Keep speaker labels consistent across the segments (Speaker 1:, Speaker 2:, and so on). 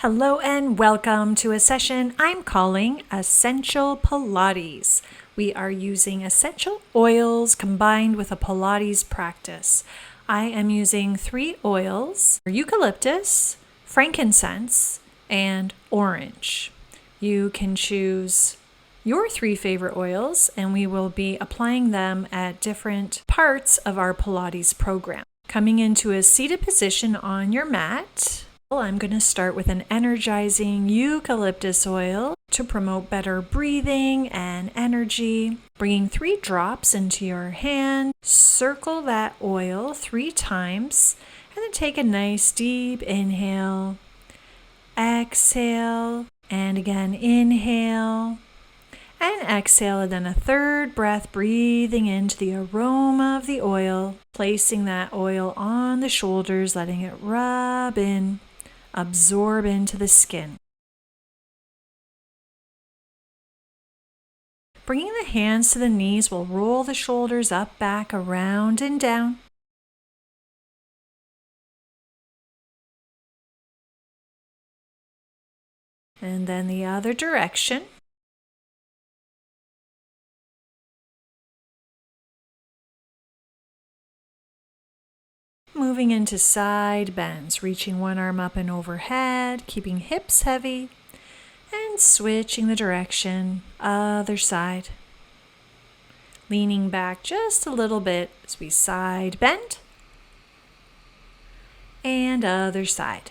Speaker 1: Hello and welcome to a session I'm calling Essential Pilates. We are using essential oils combined with a Pilates practice. I am using 3 oils: Eucalyptus, Frankincense, and orange. You can choose your 3 favorite oils and we will be applying them at different parts of our Pilates program. Coming into a seated position on your mat, I'm going to start with an energizing eucalyptus oil to promote better breathing and energy. Bringing 3 drops into your hand, circle that oil 3 times, and then take a nice deep inhale, exhale, and again inhale, and exhale, and then a 3rd breath, breathing into the aroma of the oil, placing that oil on the shoulders, letting it rub in, absorb into the skin. Bringing the hands to the knees, we'll roll the shoulders up, back, around, and down. And then the other direction. Moving into side bends, reaching one arm up and overhead, keeping hips heavy, and switching the direction, other side. Leaning back just a little bit as we side bend, and other side.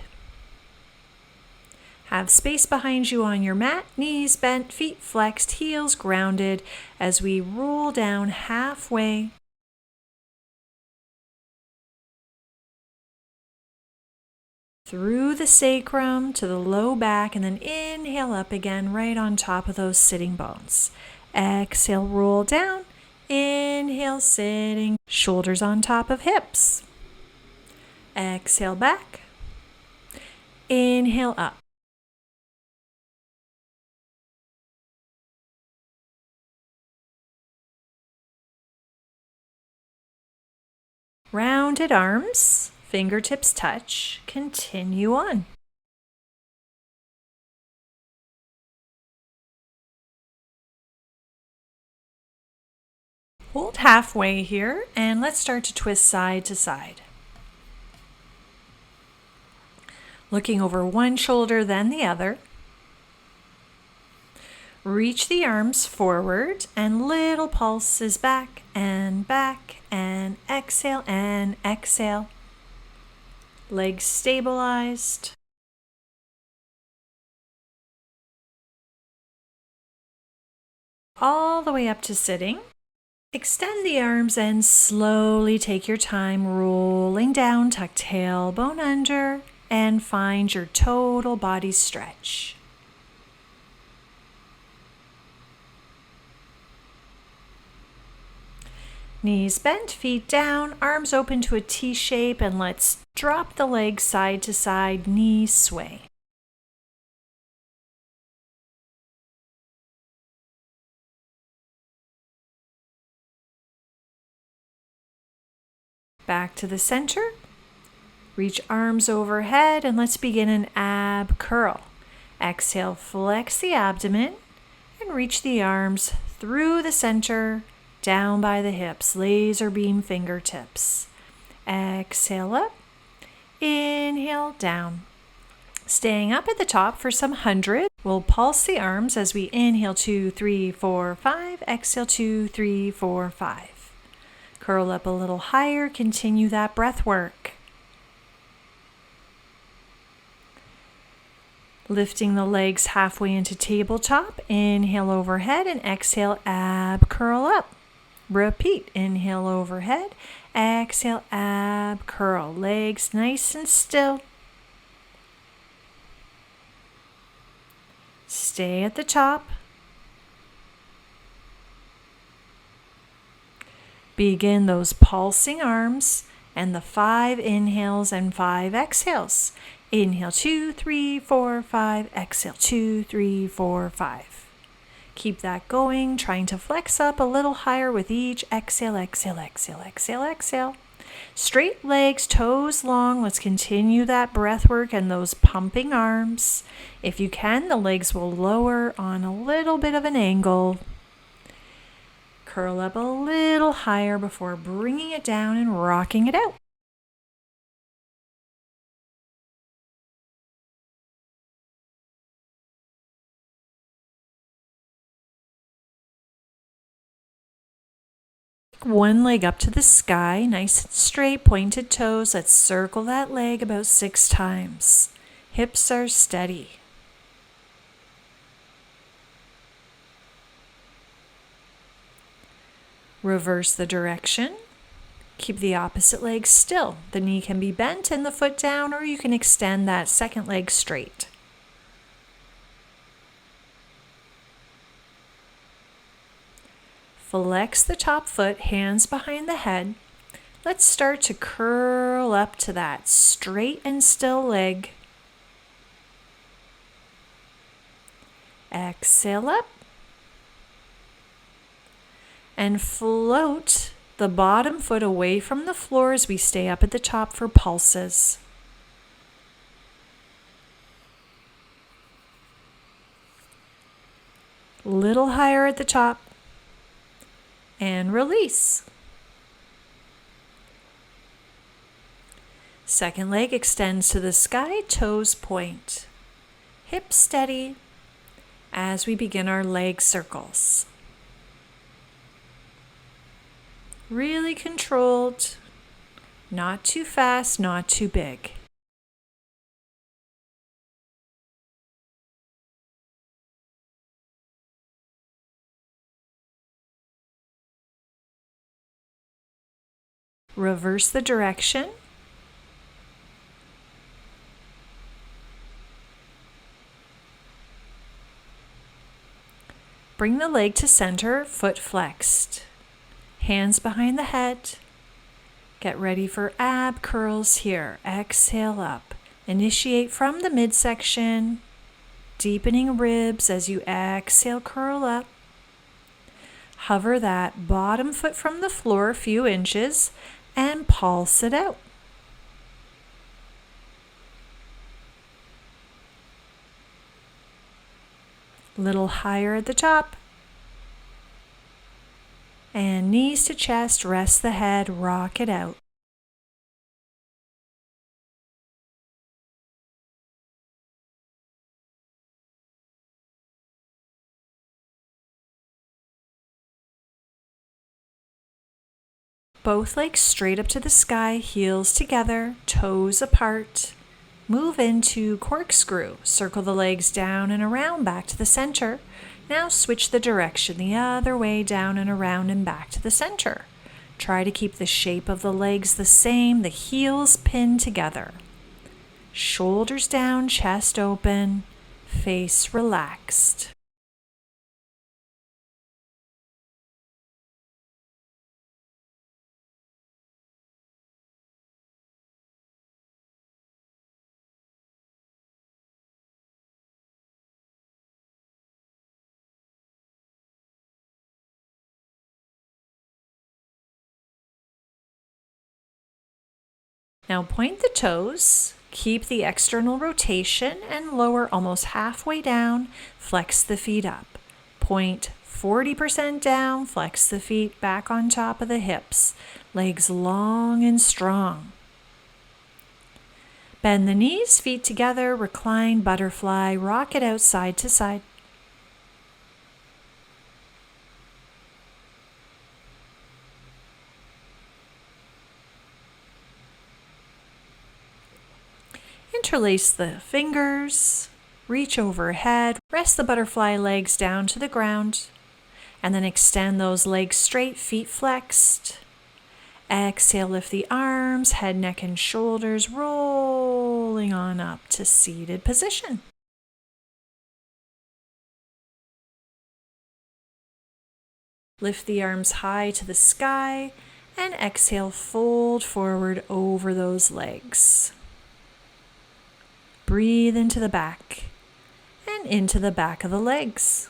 Speaker 1: Have space behind you on your mat, knees bent, feet flexed, heels grounded as we roll down halfway. Through the sacrum to the low back, and then inhale up again right on top of those sitting bones. Exhale, roll down. Inhale, sitting, shoulders on top of hips. Exhale, back. Inhale, up. Rounded arms. Fingertips touch. Continue on. Hold halfway here and let's start to twist side to side. Looking over one shoulder, then the other. Reach the arms forward and little pulses back and exhale and exhale. Legs stabilized. All the way up to sitting. Extend the arms and slowly take your time rolling down, tuck tailbone under, and find your total body stretch. Knees bent, feet down, arms open to a T shape, and let's drop the legs side to side, knees sway. Back to the center. Reach arms overhead, and let's begin an ab curl. Exhale, flex the abdomen, and reach the arms through the center, down by the hips, laser beam fingertips. Exhale up, inhale down. Staying up at the top for some 100. We'll pulse the arms as we inhale 2, 3, 4, 5. Exhale 2, 3, 4, 5. Curl up a little higher. Continue that breath work. Lifting the legs halfway into tabletop. Inhale overhead and exhale ab curl up. Repeat. Inhale overhead. Exhale ab curl. Legs nice and still. Stay at the top. Begin those pulsing arms and the 5 inhales and 5 exhales. Inhale 2, 3, 4, 5. Exhale 2, 3, 4, 5. Keep that going, trying to flex up a little higher with each exhale, exhale, exhale, exhale, exhale. Straight legs, toes long. Let's continue that breath work and those pumping arms. If you can, the legs will lower on a little bit of an angle. Curl up a little higher before bringing it down and rocking it out. One leg up to the sky, nice and straight, pointed toes. Let's circle that leg about 6 times. Hips are steady. Reverse the direction. Keep the opposite leg still. The knee can be bent and the foot down, or you can extend that second leg straight. Flex the top foot, hands behind the head. Let's start to curl up to that straight and still leg. Exhale up. And float the bottom foot away from the floor as we stay up at the top for pulses. Little higher at the top. And release. Second leg extends to the sky, toes point. Hips steady as we begin our leg circles. Really controlled, not too fast, not too big. Reverse the direction. Bring the leg to center, foot flexed. Hands behind the head. Get ready for ab curls here. Exhale up. Initiate from the midsection, deepening ribs as you exhale, curl up. Hover that bottom foot from the floor a few inches and pulse it out. Little higher at the top. And knees to chest, rest the head, rock it out. Both legs straight up to the sky, heels together, toes apart. Move into corkscrew. Circle the legs down and around, back to the center. Now switch the direction the other way, down and around and back to the center. Try to keep the shape of the legs the same, the heels pinned together. Shoulders down, chest open, face relaxed. Now point the toes, keep the external rotation and lower almost halfway down, flex the feet up. Point 40% down, flex the feet back on top of the hips, legs long and strong. Bend the knees, feet together, recline, butterfly, rock it out side to side. Interlace the fingers, reach overhead, rest the butterfly legs down to the ground, and then extend those legs straight, feet flexed. Exhale, lift the arms, head, neck, and shoulders, rolling on up to seated position. Lift the arms high to the sky, and exhale, fold forward over those legs. Breathe into the back and into the back of the legs.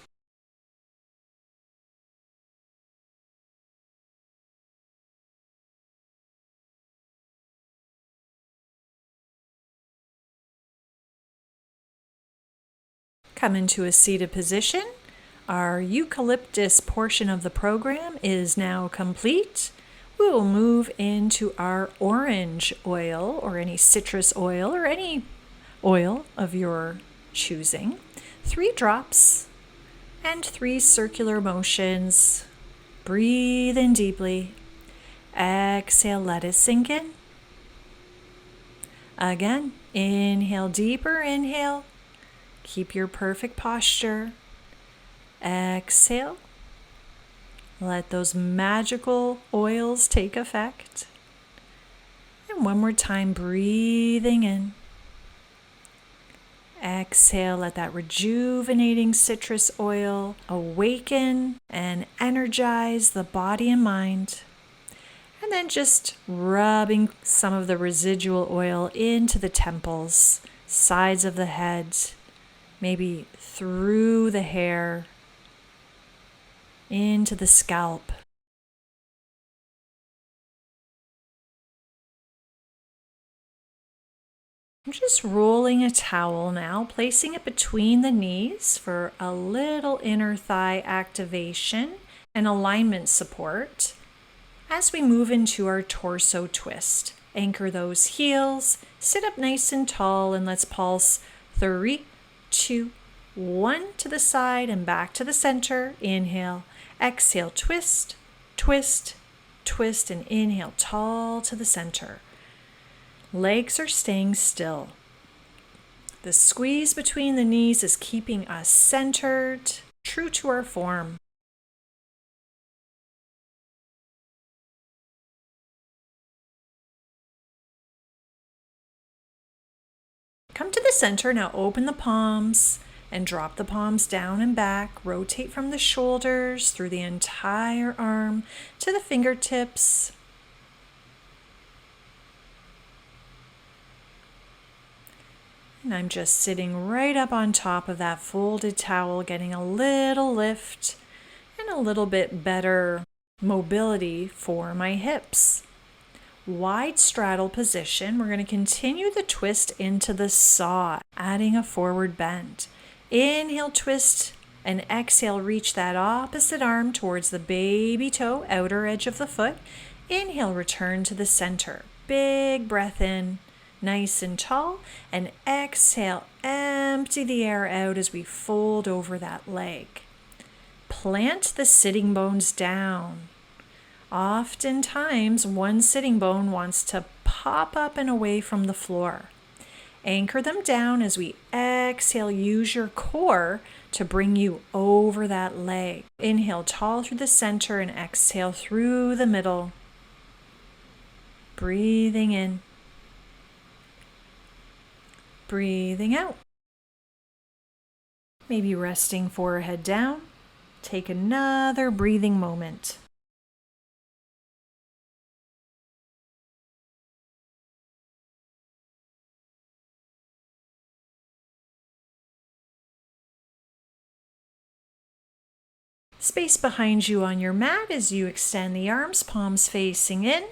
Speaker 1: Come into a seated position. Our eucalyptus portion of the program is now complete. We will move into our orange oil or any citrus oil or any oil of your choosing. 3 drops and 3 circular motions. Breathe in deeply. Exhale, let it sink in. Again, inhale deeper, inhale. Keep your perfect posture. Exhale. Let those magical oils take effect. And one more time, breathing in. Exhale, let that rejuvenating citrus oil awaken and energize the body and mind. And then just rubbing some of the residual oil into the temples, sides of the head, maybe through the hair, into the scalp. I'm just rolling a towel now, placing it between the knees for a little inner thigh activation and alignment support. As we move into our torso twist, anchor those heels, sit up nice and tall, and let's pulse 3, 2, 1 to the side and back to the center. Inhale, exhale, twist, twist, twist, and inhale, tall to the center. Legs are staying still. The squeeze between the knees is keeping us centered, true to our form. Come to the center. Now open the palms and drop the palms down and back. Rotate from the shoulders through the entire arm to the fingertips. And I'm just sitting right up on top of that folded towel, getting a little lift and a little bit better mobility for my hips. Wide straddle position. We're going to continue the twist into the saw, adding a forward bend. Inhale, twist, and exhale, reach that opposite arm towards the baby toe, outer edge of the foot. Inhale, return to the center. Big breath in, nice and tall, and exhale, empty the air out as we fold over that leg. Plant the sitting bones down. Oftentimes, one sitting bone wants to pop up and away from the floor. Anchor them down as we exhale. Use your core to bring you over that leg. Inhale tall through the center and exhale through the middle. Breathing in. Breathing out. Maybe resting forehead down. Take another breathing moment. Space behind you on your mat as you extend the arms, palms facing in,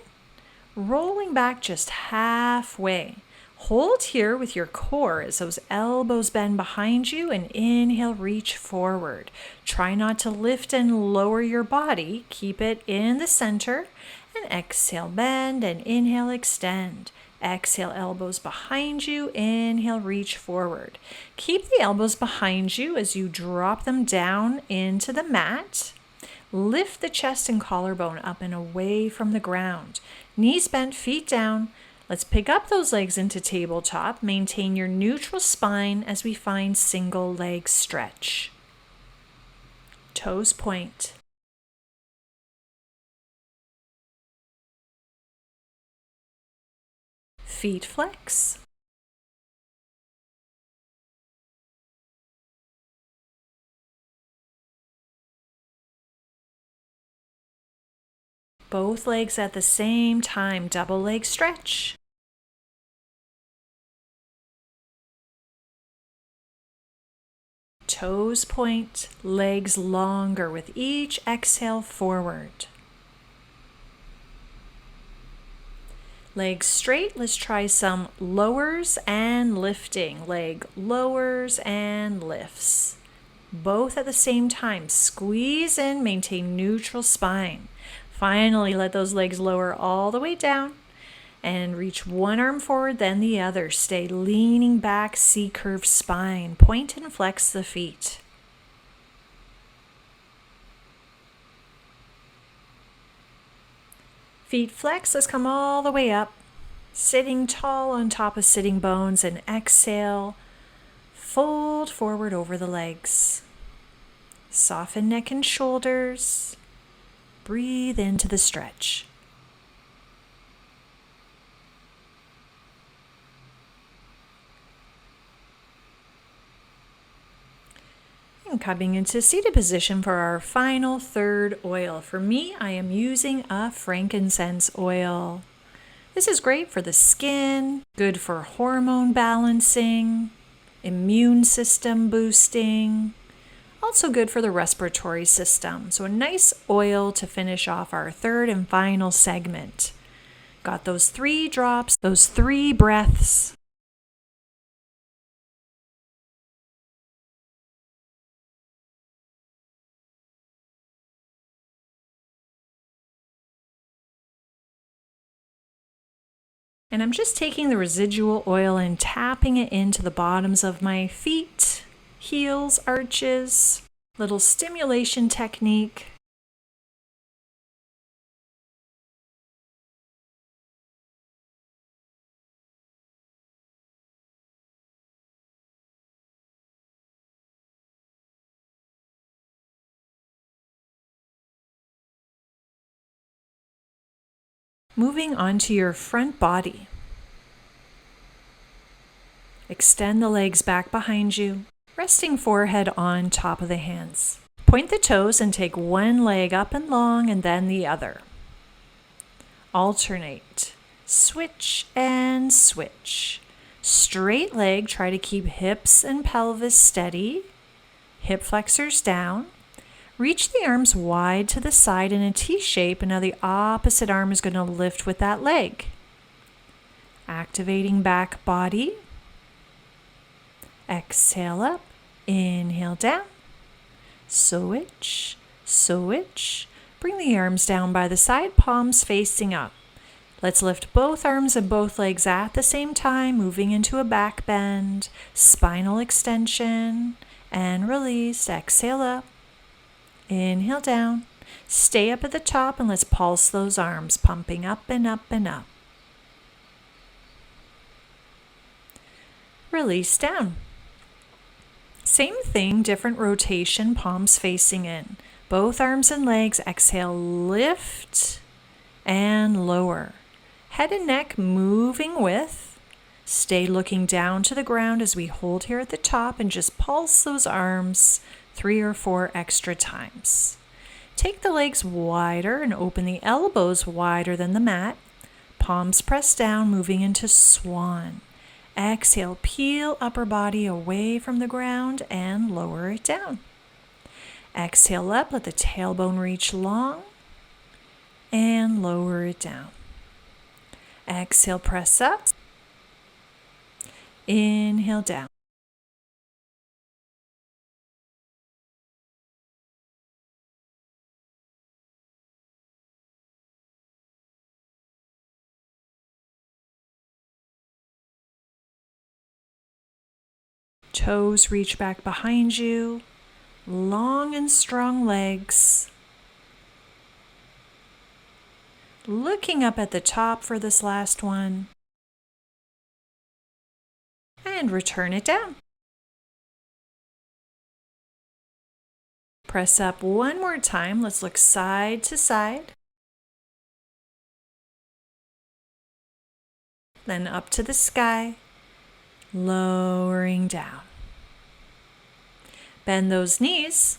Speaker 1: rolling back just halfway. Hold here with your core as those elbows bend behind you, and inhale, reach forward. Try not to lift and lower your body. Keep it in the center, and exhale, bend, and inhale, extend. Exhale, elbows behind you. Inhale, reach forward. Keep the elbows behind you as you drop them down into the mat. Lift the chest and collarbone up and away from the ground. Knees bent, feet down. Let's pick up those legs into tabletop. Maintain your neutral spine as we find single leg stretch. Toes point. Feet flex. Both legs at the same time, double leg stretch. Toes point, legs longer with each exhale forward. Legs straight. Let's try some lowers and lifting. Leg lowers and lifts. Both at the same time. Squeeze in, maintain neutral spine. Finally, let those legs lower all the way down and reach one arm forward, then the other. Stay leaning back, C-curved spine. Point and flex the feet. Feet flex. Let's come all the way up. Sitting tall on top of sitting bones, and exhale. Fold forward over the legs. Soften neck and shoulders. Breathe into the stretch. And coming into seated position for our final third oil. For me, I am using a frankincense oil. This is great for the skin, good for hormone balancing, immune system boosting, also good for the respiratory system. So a nice oil to finish off our third and final segment. Got those 3 drops, those 3 breaths. And I'm just taking the residual oil and tapping it into the bottoms of my feet, heels, arches, little stimulation technique. Moving onto your front body. Extend the legs back behind you, resting forehead on top of the hands. Point the toes and take one leg up and long and then the other. Alternate. Switch and switch. Straight leg, try to keep hips and pelvis steady. Hip flexors down. Reach the arms wide to the side in a T shape, and now the opposite arm is going to lift with that leg. Activating back body. Exhale up, inhale down. Switch, switch. Bring the arms down by the side, palms facing up. Let's lift both arms and both legs at the same time, moving into a back bend, spinal extension, and release. Exhale up. Inhale down, stay up at the top, and let's pulse those arms, pumping up and up and up. Release down. Same thing, different rotation, palms facing in. Both arms and legs, exhale, lift and lower. Head and neck moving with. Stay looking down to the ground as we hold here at the top and just pulse those arms 3 or 4 extra times. Take the legs wider and open the elbows wider than the mat. Palms pressed down, moving into swan. Exhale, peel upper body away from the ground and lower it down. Exhale up, let the tailbone reach long and lower it down. Exhale, press up. Inhale down. Toes reach back behind you, long and strong legs. Looking up at the top for this last one. And return it down. Press up one more time. Let's look side to side. Then up to the sky, lowering down. Bend those knees.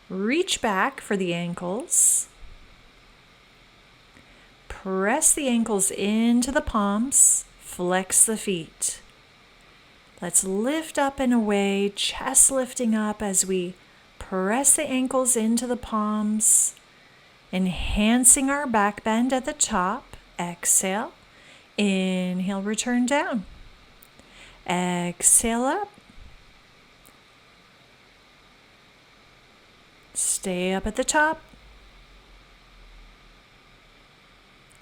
Speaker 1: Reach back for the ankles. Press the ankles into the palms. Flex the feet. Let's lift up and away, chest lifting up as we press the ankles into the palms, enhancing our back bend at the top Exhale. Inhale, return down. Exhale up. Stay up at the top.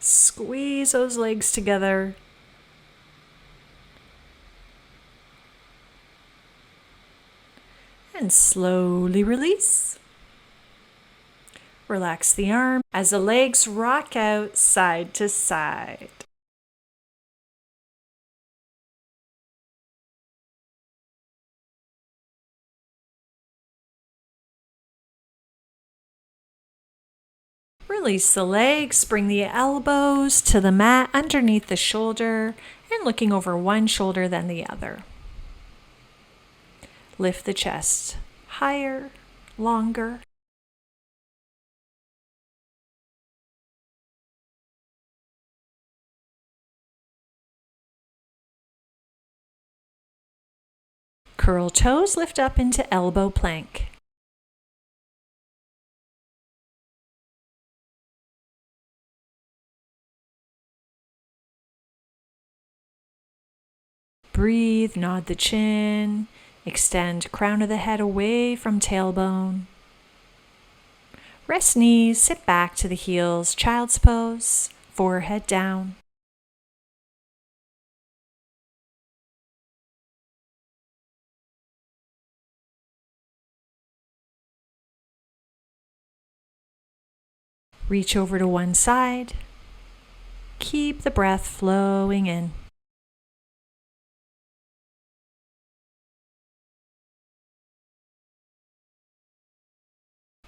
Speaker 1: Squeeze those legs together. And slowly release. Relax the arm as the legs rock out side to side. Release the legs, bring the elbows to the mat underneath the shoulder and looking over one shoulder than the other. Lift the chest higher, longer. Curl toes, lift up into elbow plank. Breathe, nod the chin, extend crown of the head away from tailbone. Rest knees, sit back to the heels, child's pose, forehead down. Reach over to one side. Keep the breath flowing in.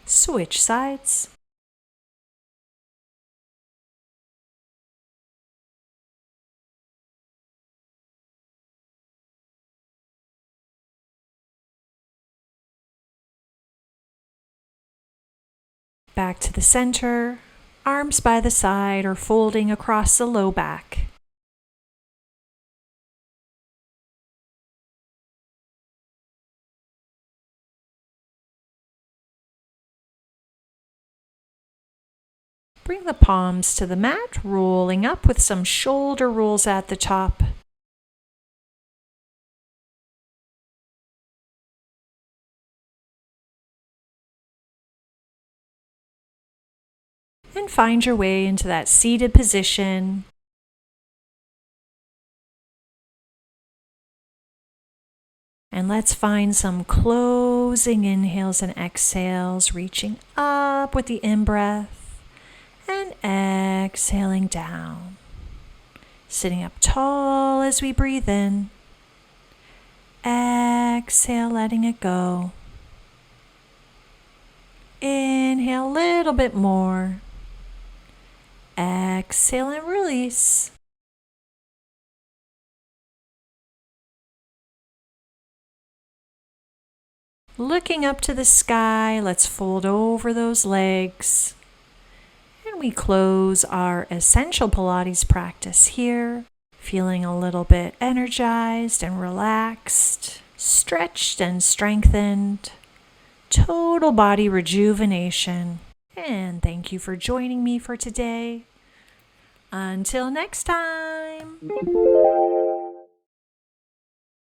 Speaker 1: Switch sides. Back to the center, arms by the side or folding across the low back. Bring the palms to the mat, rolling up with some shoulder rolls at the top. And find your way into that seated position. And let's find some closing inhales and exhales, reaching up with the in-breath and exhaling down. Sitting up tall as we breathe in. Exhale, letting it go. Inhale a little bit more. Exhale and release. Looking up to the sky, let's fold over those legs. And we close our Essential Pilates practice here, feeling a little bit energized and relaxed, stretched and strengthened, total body rejuvenation. And thank you for joining me for today. Until next time.